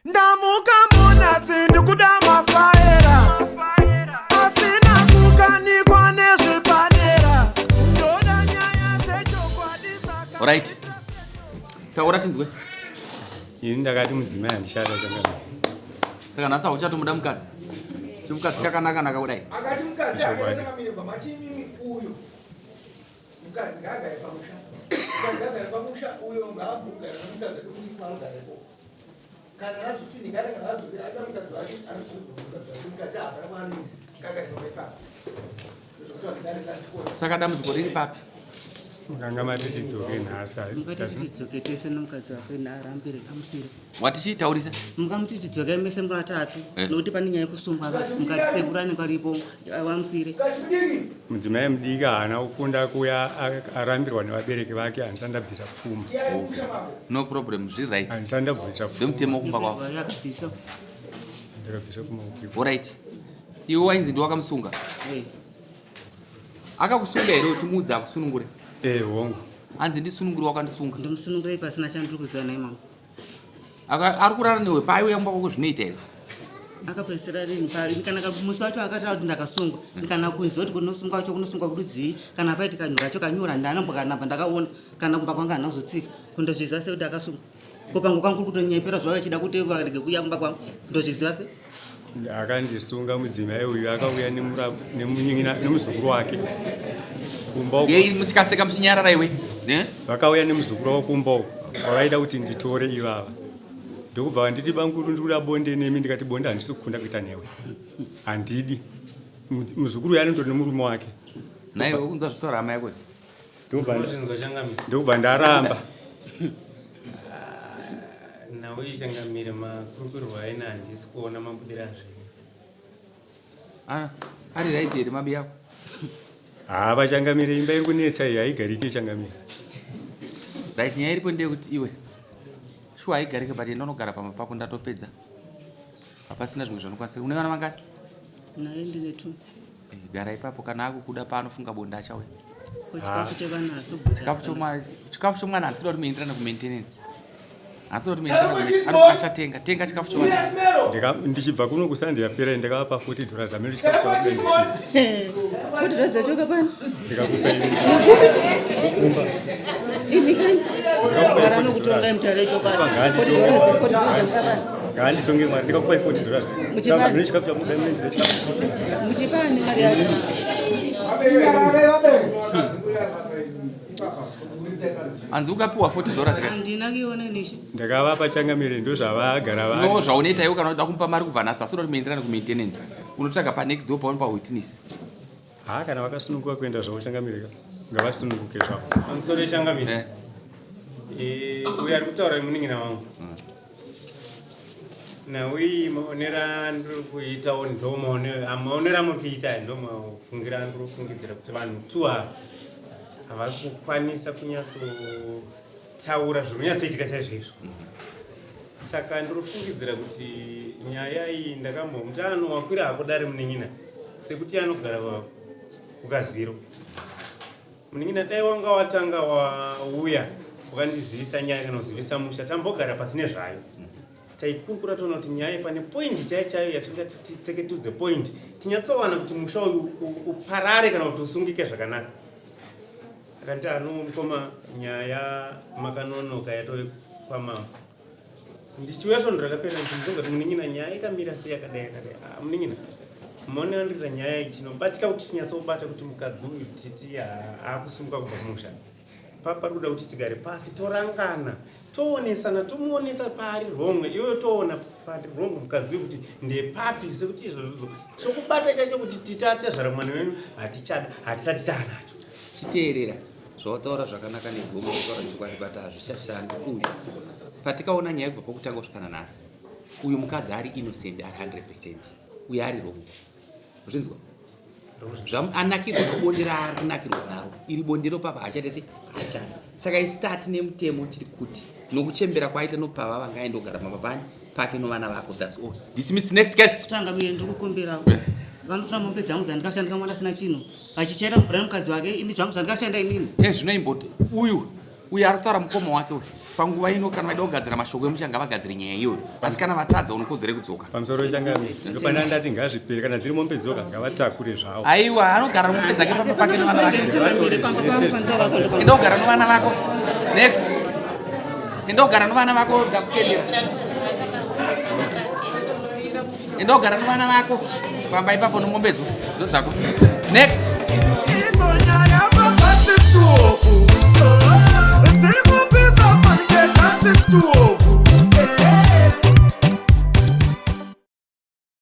Ndamuka muna sindu kudama faera asina kukanikwa nezvepadera ndoda nyaya dzechokwadisa. Alright. Taura tinzwe. Ini ndakati mudzimai handishada changa. Saka nhasi uchatomuda mukadzi. Chimukadzi chakanaka naka kudai. Akati mukadzi akakamira pamatimi uyu. Mukadzi gagare pamusha. Mukadzi gagare pamusha uyo ngaabuka mukadzi kuti pangare. Kana azofinika kana azofi ata mukadzi wake anozofi mukadzi akamani gagare pamusha. Saka dambudziko riri papi? Mukanga mati tidzoke nhasi. Mukati tidzoke tese nomukadzi wake naarambire kamusire. Watichitaurisa? Mukamuti tidzoke mese muratatu nokuti pane nyaya yekusungwa mukati sekuru anenge aripo wamusire. Mudzimai mudiki haana kukunda kuya arambirwa nevabereki vake handisandabvisa pfuma. No problem, zviri right. Handisandabvisa pfuma. Ndemutemo kumba kwavo. Yakabvisa. Ndakabvisa kumauko. Alright. Iwe wainzi ndiwakamusunga. Akakusunga here utimuudze akusunungure? Hongu. Hanzi ndisunungure wakandisunga. Ndimusunungurei pasina chandiri kuziva naye mama. Ari kurara newe paiuya kumba kwako zvinoita here? Akapedzisira rini kana musi wacho akataura kuti ndakasungwa kana kunzi kuti kunosungwa wacho kunosungwa kuti dzii kana paiti kanhu kacho kanyura ndanambokanabva ndakaona kana kumba kwanga hanazotsika kundozviziva sekuti akasungwa kopangu kwangu kuri kutonyepera zvavo achida kuti varege kuuya kumba kwangu ndozviziva se akandisunga mudzimai uyu akauya nemuzukuru wake kumba uko. Yei muchikaseka muchinyarara iwe? Vakauya nemuzukuru wavo kumba uko wavaida kuti nditore ivava. Ndokubva vanditi banguru ndikuda bonde nemi ndikati bonde handisi kukunda kuita newe. Handidi. Muzukuru uyu anondori nemurume wake. Naiwe ukunzwa zvitaura hama yako? Ndokubva ndaramba. Nawe ichangamire makurukurwa aina handisi kuona mabudiro azvino. Ari right here mabi yako? Vachangamire imba iri kunetsa iyi haigariki ichangamire. Right, nyaya iripo ndeyekuti iwe shuwa haigarike but enda unogara pamba pako ndatopedza. Hapasina zvimwe zvanokwanisa. Une vana vangani? naye ndine 2. Gara ipapo kana akukuda paanofunga bonda achauya. Chikafu chevana Chikafu chomwana handisida kuti muenderane kumaintenance. Handisida kuti muenderane achatenga. Tenga chikafu chomwana. Ndichibva kuno kusandiyapera ndakavapa $40 amene chikafu chakuda ndichi. $40 zachoka pani? Ndikakupa ini. Kumba. Ini kani? Gara nokutonga mutare chokani. $40 Ngaanditonge mari ndikakupa $40. Saka mune chikafu chakuda ine ndine chikafu. muchipani mari yacho. Hanzi ukapiwa $40 handina kuiona nishi. Ndakavapa changamire ndozvavagara vari. No zvaunoita iwe kana unoda kumupa mari kubva nhasi. Asida kuti muenderane kumaintenance. Unotsvaga panext door paone pawitness. Kana vakasununguka kuenda zvavo changamirika ngavasununguke zvavo. Pamusoro echangamire. Uyo ari kutaura munin'ina wangu. Nawe maonera ndiri kuitawo ndo maonera muri kuita ndo mafungira ndiri kufungidzira kuti vanhu 2 ava havasi kukwanisa kunyatsotaura zviri kunyatsoitika chaizvoizvo. Saka ndiri kufungidzira kuti nyaya iyi ndakambomuti anhu wakwira hako dare munin'ina sekuti anogara kukaziro. Munin'ina dai wanga watanga wauya wakandizivisa nyaya kana kuzivisa musha tambogara pasine zvayo. Taikurukura toona kuti nyaya pane point chaiyo yatingati titseketudze point tinyatsowana kuti musha uparare kana kuti usungike zvakanaka. Akati mukoma nyaya makanonoka yatove kwamama. Ndichiuyaso ndakapera ndinzonga kuti munin'ina nyaya ikamira sei yakadai. Munin'ina muone ndira nyaya ichinobatika kuti tinyatsobata kuti mukadzi uyu titi aakusunguka kubva kumusha. Papa kuda kuti tigare pasi torangana toonesana tomuonesa pari romwe iwe toona pari romwe mukadzi kuti ndepapi sekuti izvozvo chokubata chacho kuti titatezvara mwana wenu hatisati taanacho. Chiteerera zvawataura zvakanaka negomo kutaura chokwadi bata hazvichashandi. Uyu patikaona nyaya kubva pakutanga kusvikana nhasi uyu mukadzi ari innocent ari 100%. Uyu ari romwe. Zvinzwa? Anakirwa nobonde raari kunakirwa naro. Iri bondero papa hachatese hachadi. Saka isi tati nemutemo tiri kuti nokuchembera kwaita nopava vangaendogara pamba pake novana vako. That's all. Dismiss next case. Changamire ndiri kukumbira. Vanotora mombe dzangu dzandikashandika mwana asina chinhu. Achichaira mvura nomukadzi wake ini zvangu zvandikashanda inini. Zvinoimboti uyu uyo ari kutaura mukoma wake uyu panguva ino kana vaida kugadzira mashoko emushanga vagadzire nyaya iyoyo asi kana vatadza unokodzere kudzoka pamusoro wechangami ndopana ndati ngazvipere kana dziri mombe dzoka ngavatakure zvavo aiwa anogara mombe dzake pake nevana vake enda kugara novana vako next enda kugara novana vako ndakukendera enda kugara novana vako pamba ipapo nemombedzo dzo dzako next Iko nyaya mabasi tu